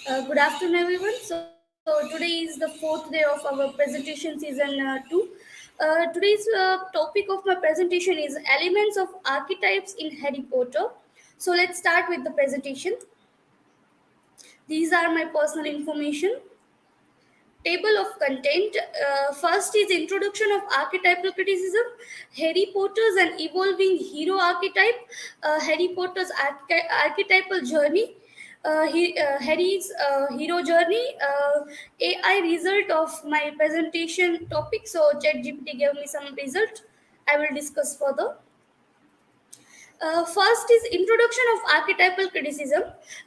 Good afternoon, everyone. So today is the fourth day of our presentation season two. Today's topic of my presentation is elements of archetypes in Harry Potter. So let's start with the presentation. These are my personal information. Table of content. First is introduction of archetypal criticism. Harry Potter's an evolving hero archetype. Harry Potter's archetypal journey. Harry's hero journey. AI result of my presentation topic. So ChatGPT gave me some result. I will discuss further. First is introduction of archetypal criticism.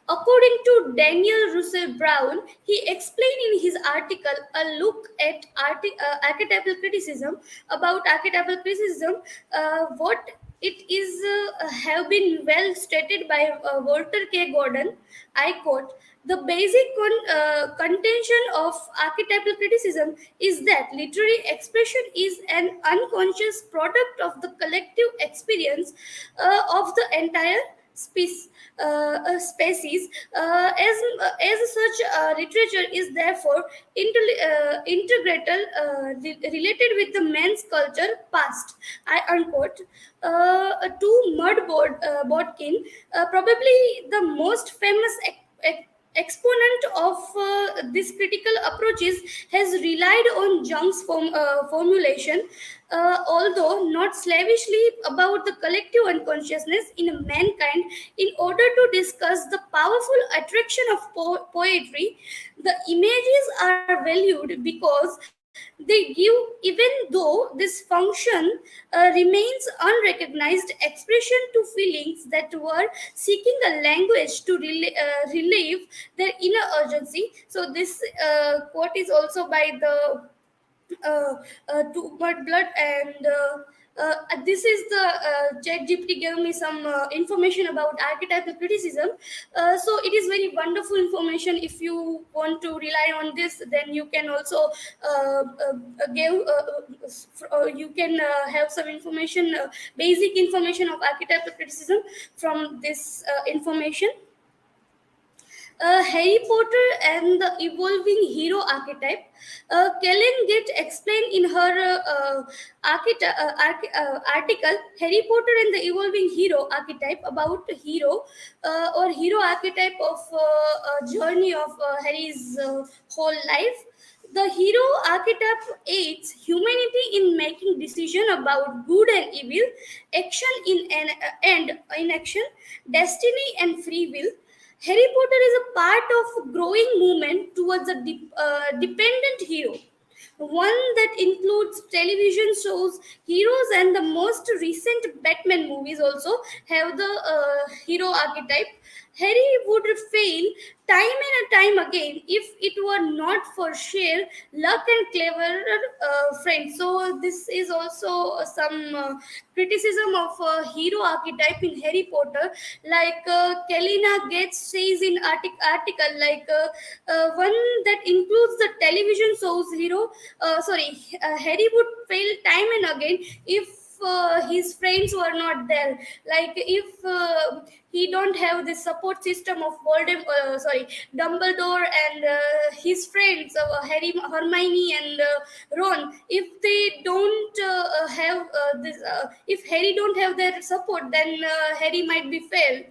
According to Daniel Russell Brown, he explained in his article a look at archetypal criticism about archetypal criticism. What it is have been well stated by Walter K. Gordon. I quote: the basic contention of archetypal criticism is that literary expression is an unconscious product of the collective experience of the entire species. As such, literature is therefore related with the man's culture past. I unquote. To Bodkin, probably the most famous exponent of this critical approaches has relied on Jung's formulation, although not slavishly, about the collective unconsciousness in mankind in order to discuss the powerful attraction of poetry. The images are valued because they give, even though this function remains unrecognized, expression to feelings that were seeking a language to relieve their inner urgency. So this quote is also by the to Mud Blood, and this is the ChatGPT gave me some information about archetypal criticism. So it is very wonderful information. If you want to rely on this, then you can also give you can have some information, basic information of archetypal criticism from this information. Harry Potter and the evolving hero archetype. Kellen Gitt explained in her article Harry Potter and the evolving hero archetype about hero or hero archetype of a journey of Harry's whole life. The hero archetype aids humanity in making decision about good and evil, action in and inaction, destiny and free will. Harry Potter is a part of a growing movement towards a dependent hero, one that includes television shows, heroes, and the most recent Batman movies also have the hero archetype. Harry would fail time and time again if it were not for sheer luck and clever friends. So this is also some criticism of hero archetype in Harry Potter, like Kelina Gates says in article, like one that includes the television shows hero. Harry would fail time and again if his friends were not there, like if he don't have the support system of Dumbledore and his friends, Harry, Hermione, and Ron. If they don't have this, if Harry don't have their support, then Harry might be failed.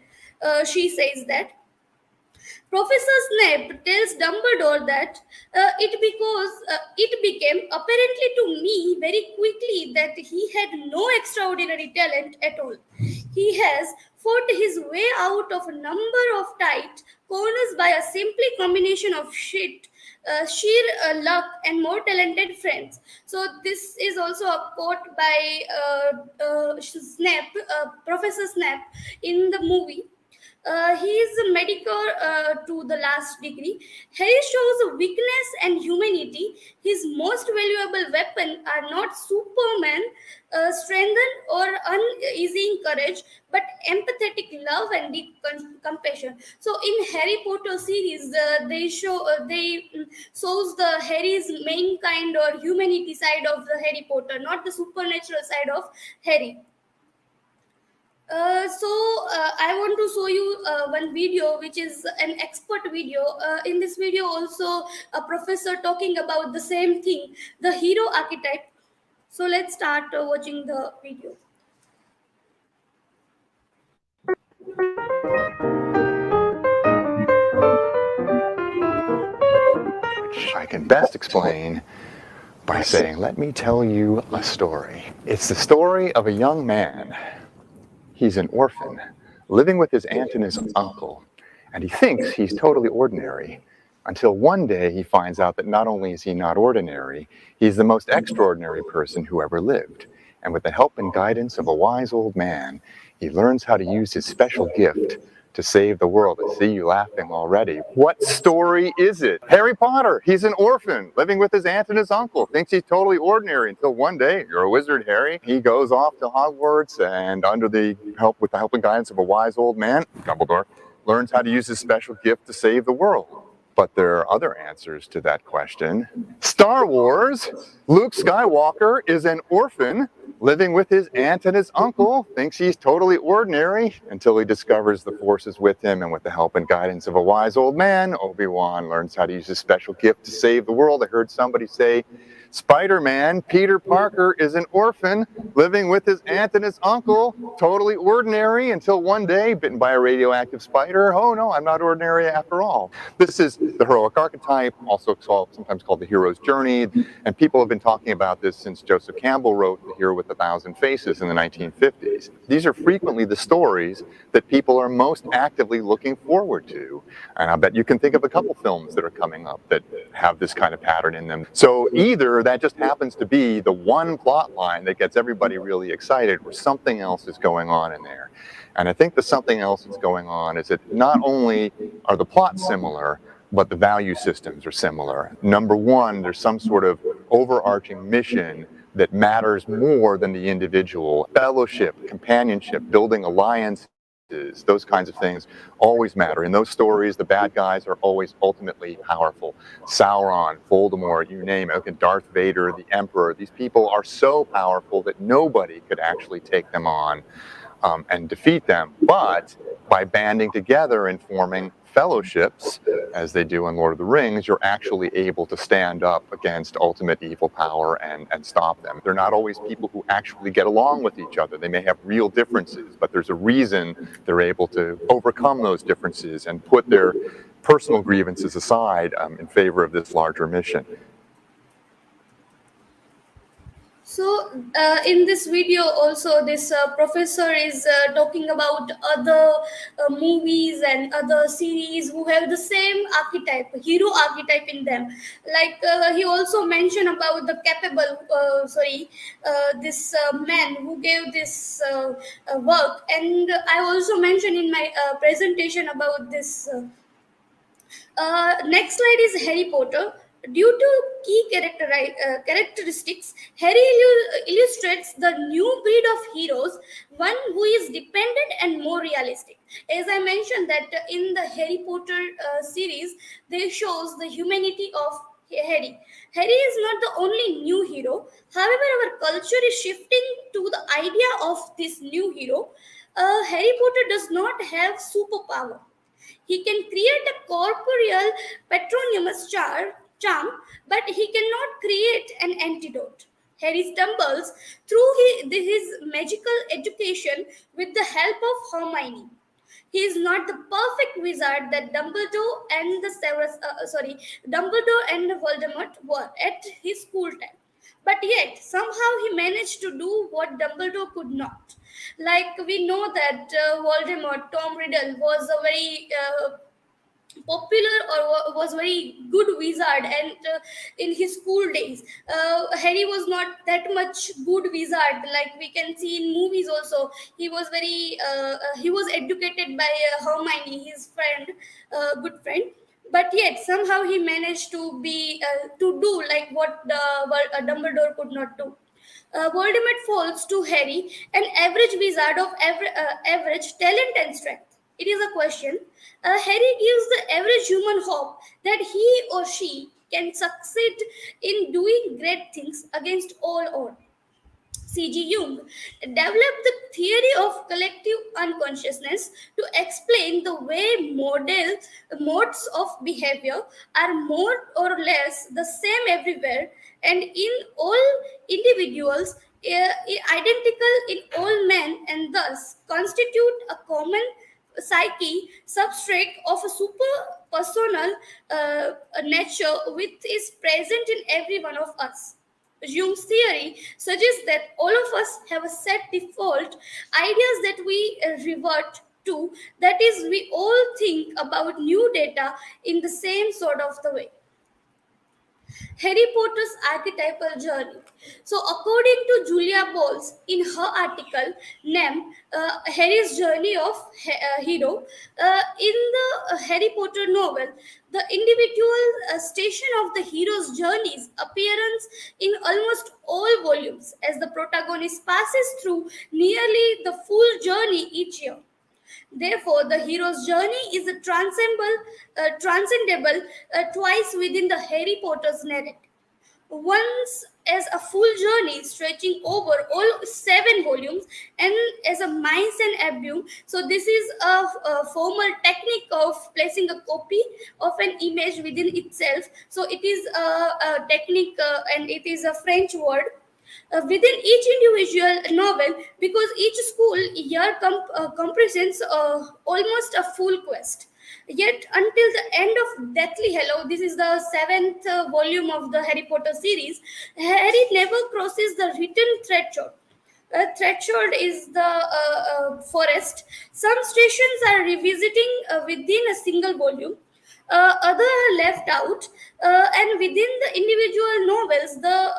She says that. Professor Snape tells Dumbledore that it became apparently to me very quickly that he had no extraordinary talent at all. He has fought his way out of a number of tight corners by a simply combination of sheer luck and more talented friends. So this is also a quote by Professor Snape in the movie. He is a medical to the last degree. Harry shows weakness and humanity. His most valuable weapon are not Superman strength or uneasy courage, but empathetic love and deep compassion. So in Harry Potter series, they shows the Harry's main kind or humanity side of the Harry Potter, not the supernatural side of Harry. I want to show you one video which is an expert video. In this video also a professor talking about the same thing, the hero archetype. So let's start watching the video. Which I can best explain by saying, let me tell you a story. It's the story of a young man. He's an orphan, living with his aunt and his uncle, and he thinks he's totally ordinary, until one day he finds out that not only is he not ordinary, he's the most extraordinary person who ever lived. And with the help and guidance of a wise old man, he learns how to use his special gift to save the world. I see you laughing already. What story is it? Harry Potter. He's an orphan living with his aunt and his uncle. Thinks he's totally ordinary until one day, you're a wizard, Harry. He goes off to Hogwarts and with the help and guidance of a wise old man, Dumbledore, learns how to use his special gift to save the world. But there are other answers to that question. Star Wars, Luke Skywalker is an orphan living with his aunt and his uncle, thinks he's totally ordinary until he discovers the Force is with him, and with the help and guidance of a wise old man, Obi-Wan learns how to use his special gift to save the world. I heard somebody say, Spider-Man, Peter Parker, is an orphan living with his aunt and his uncle, totally ordinary until one day, bitten by a radioactive spider. Oh no, I'm not ordinary after all. This is the heroic archetype, also sometimes called the hero's journey, and people have been talking about this since Joseph Campbell wrote The Hero with a Thousand Faces in the 1950s. These are frequently the stories that people are most actively looking forward to. And I bet you can think of a couple films that are coming up that have this kind of pattern in them. So either that just happens to be the one plot line that gets everybody really excited, or something else is going on in there. And I think the something else that's going on is that not only are the plots similar, but the value systems are similar. Number one, there's some sort of overarching mission that matters more than the individual. Fellowship, companionship, building alliances, those kinds of things always matter. In those stories, the bad guys are always ultimately powerful. Sauron, Voldemort, you name it. Look at Darth Vader, the Emperor. These people are so powerful that nobody could actually take them on and defeat them. But by banding together and forming fellowships, as they do in Lord of the Rings, you're actually able to stand up against ultimate evil power and stop them. They're not always people who actually get along with each other. They may have real differences, but there's a reason they're able to overcome those differences and put their personal grievances aside in favor of this larger mission. So in this video also this professor is talking about other movies and other series who have the same archetype, hero archetype in them. Like he also mentioned about the capable this man who gave this work, and I also mentioned in my presentation about this next slide is Harry Potter. Due to key characteristics, Harry illustrates the new breed of heroes, one who is dependent and more realistic. As I mentioned that in the Harry Potter series, they shows the humanity of Harry. Harry is not the only new hero. However, our culture is shifting to the idea of this new hero. Harry Potter does not have superpower. He can create a corporeal patronymus charm, but he cannot create an antidote. Harry stumbles through his magical education with the help of Hermione. He is not the perfect wizard that Dumbledore and Voldemort were at his school time. But yet, somehow he managed to do what Dumbledore could not. Like we know that Voldemort, Tom Riddle, was a very popular or was very good wizard, and in his school days Harry was not that much good wizard. Like we can see in movies also, he was educated by Hermione, his friend, good friend, but yet somehow he managed to do like what Dumbledore could not do. Voldemort falls to Harry, an average wizard of average talent and strength. It is a question. Harry gives the average human hope that he or she can succeed in doing great things against all odds. C.G. Jung developed the theory of collective unconsciousness to explain the way modes of behavior are more or less the same everywhere and in all individuals, identical in all men, and thus constitute a common psyche substrate of a super personal nature which is present in every one of us. Jung's theory suggests that all of us have a set default ideas that we revert to, that is, we all think about new data in the same sort of the way. Harry Potter's archetypal journey. So, according to Julia Bowles in her article named Harry's Journey of Hero, in the Harry Potter novel, the individual station of the hero's journey's appearance in almost all volumes as the protagonist passes through nearly the full journey each year. Therefore, the hero's journey is a transcendable twice within the Harry Potter's narrative. Once as a full journey stretching over all 7 volumes, and as a mice and abium. So this is a formal technique of placing a copy of an image within itself. So it is a technique, and it is a French word within each individual novel, because each school year compresses almost a full quest. Yet, until the end of Deathly Hallows, this is the seventh volume of the Harry Potter series, Harry never crosses the written threshold. Threshold is the forest. Some stations are revisiting within a single volume. Other are left out, and within the individual novels, the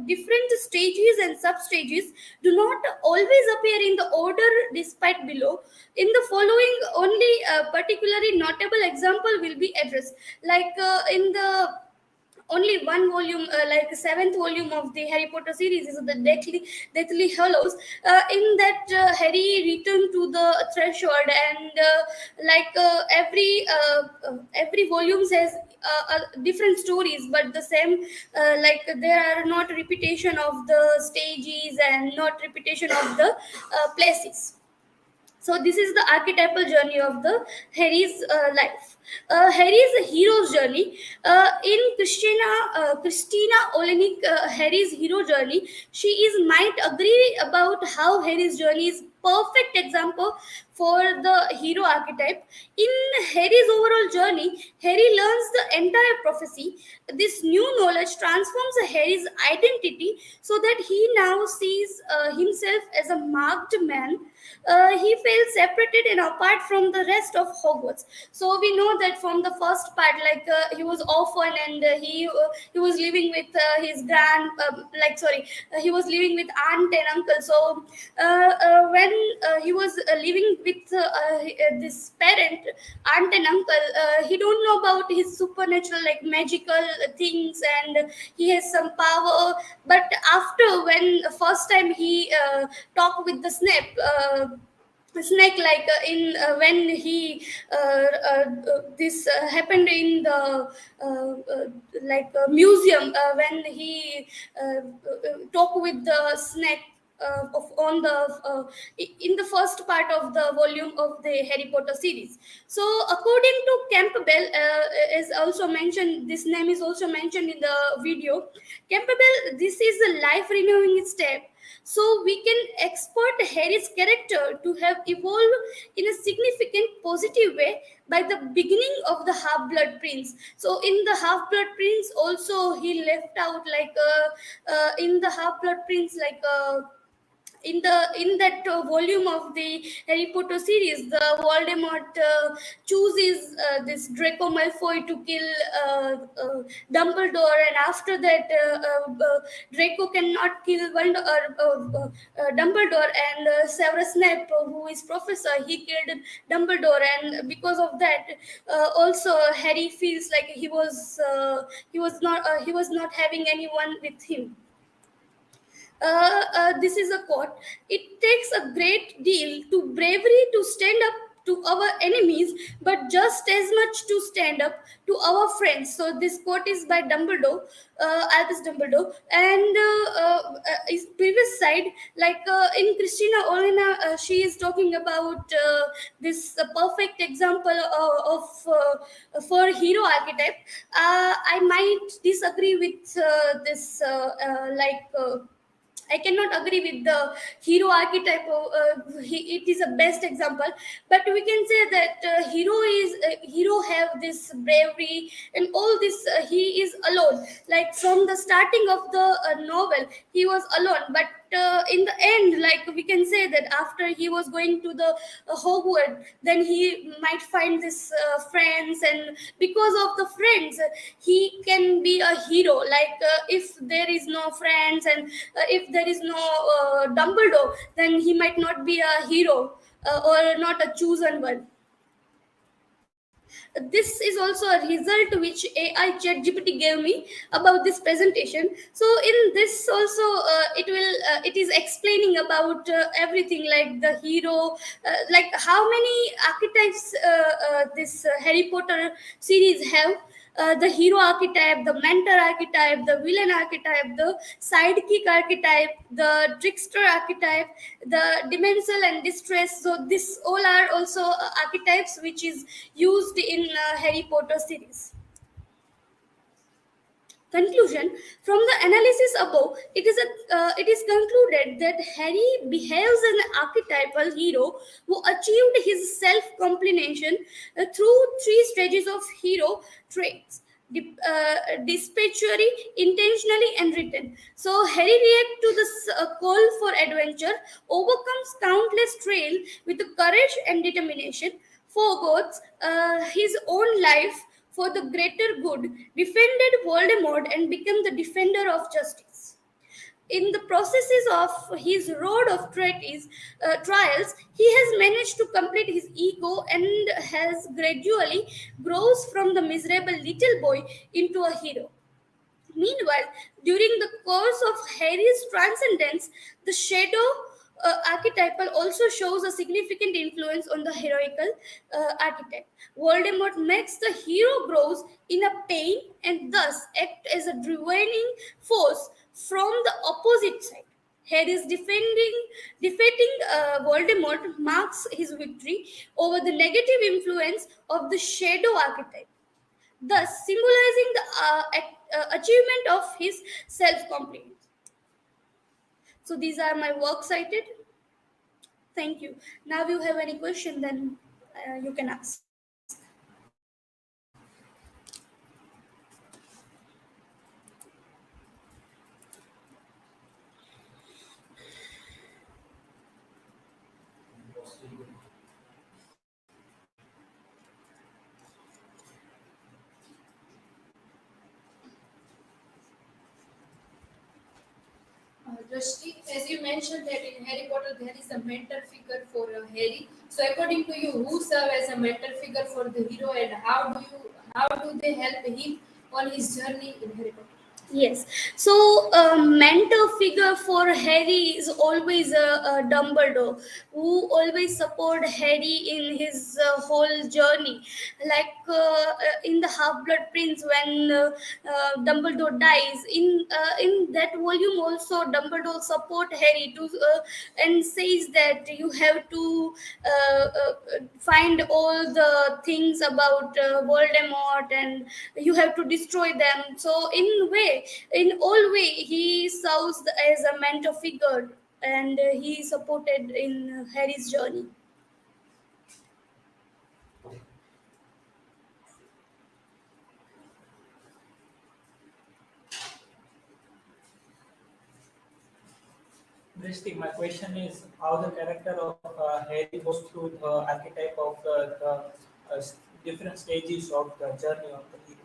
different stages and sub stages do not always appear in the order despite below. In the following, only a particularly notable example will be addressed, like in the only one volume, like seventh volume of the Harry Potter series is the Deathly Hallows. In that, Harry returned to the threshold, and every volume has different stories, but the same. Like there are not repetition of the stages and not repetition of the places. So this is the archetypal journey of the Harry's life. Harry's hero's journey, in Christina Olenek, Harry's hero journey, she is might agree about how Harry's journey is perfect example for the hero archetype. In Harry's overall journey, Harry learns the entire prophecy. This new knowledge transforms Harry's identity so that he now sees himself as a marked man. He felt separated and apart from the rest of Hogwarts. So we know that from the first part, like he was orphan, and he was living with his he was living with aunt and uncle. So when he was living with this parent, aunt and uncle, he don't know about his supernatural, like magical things, and he has some power. But after, when first time he talked with the snake, like in when he this happened in the museum, when he talked with the snake on the in the first part of the volume of the Harry Potter series. So according to Campbell, is also mentioned, this name is also mentioned in the video. Campbell, this is a life renewing step, so we can export Harry's character to have evolved in a significant positive way by the beginning of the Half Blood Prince. So in the Half Blood Prince also he left out, like in the Half Blood Prince, like in that volume of the Harry Potter series, the Voldemort chooses this Draco Malfoy to kill Dumbledore, and after that, Draco cannot kill Dumbledore, and Severus Snape, who is professor, he killed Dumbledore, and because of that, also Harry feels like he was not having anyone with him. This is a quote. It takes a great deal to bravery to stand up to our enemies, but just as much to stand up to our friends. So this quote is by Dumbledore, Albus Dumbledore, and his previous side, like in Christina Olina, she is talking about this perfect example for hero archetype. I might disagree with this, like. I cannot agree with the hero archetype. It is a best example, but we can say that hero have this bravery and all this. He is alone. Like from the starting of the novel, he was alone. But in the end, like we can say that after he was going to the Hogwarts, then he might find this friends, and because of the friends, he can be a hero. Like if there is no friends and if there is no Dumbledore, then he might not be a hero or not a chosen one. This is also a result which AI ChatGPT gave me about this presentation. So in this also, it is explaining about everything, like the hero, like how many archetypes this Harry Potter series have. The hero archetype, the mentor archetype, the villain archetype, the sidekick archetype, the trickster archetype, the dimensional and distress. So this all are also archetypes which is used in Harry Potter series. Conclusion: from the analysis above, it is concluded that Harry behaves as an archetypal hero who achieved his self-completion through three stages of hero traits: dispatchery, intentionally, and written. So Harry reacts to this call for adventure, overcomes countless trials with courage and determination, forgoes his own life for the greater good, defended Voldemort, and became the defender of justice. In the processes of his road of trials, he has managed to complete his ego and has gradually grows from the miserable little boy into a hero. Meanwhile, during the course of Harry's transcendence, the shadow archetypal also shows a significant influence on the heroical archetype. Voldemort makes the hero grows in a pain and thus act as a driving force from the opposite side. Harry's defeating Voldemort marks his victory over the negative influence of the shadow archetype, thus symbolizing the achievement of his self-complete. So these are my works cited. Thank you. Now, if you have any question, then you can ask. Drashti, as you mentioned that in Harry Potter there is a mentor figure for Harry. So according to you, who serve as a mentor figure for the hero, and how do they help him on his journey in Harry Potter? Yes. So, a mentor figure for Harry is always a Dumbledore, who always support Harry in his whole journey. Like in the Half Blood Prince, when Dumbledore dies, in that volume also Dumbledore support Harry to and says that you have to find all the things about Voldemort, and you have to destroy them. So in all way he serves as a mentor figure, and he supported in Harry's journey. Drishti, my question is how the character of Harry goes through the archetype of uh, different stages of the journey of the hero.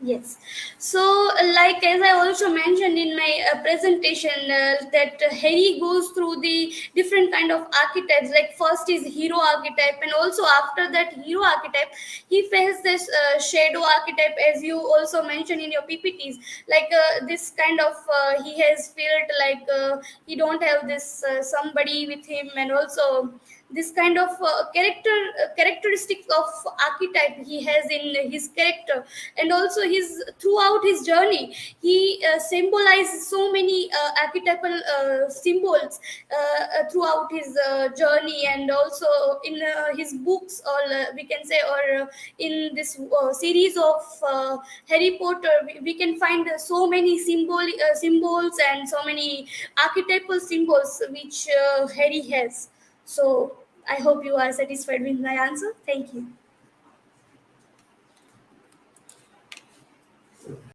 Yes. So, like as I also mentioned in my presentation, that Harry goes through the different kind of archetypes. Like first is hero archetype, and also after that hero archetype, he faces this shadow archetype, as you also mentioned in your PPTs. Like this kind of he has felt like he don't have this somebody with him, and also this kind of characteristic of archetype he has in his character. And also his throughout his journey he symbolizes so many archetypal symbols throughout his journey. And also in his books, or we can say, or in this series of Harry Potter, we can find so many symbols and so many archetypal symbols which Harry has. So I hope you are satisfied with my answer. Thank you.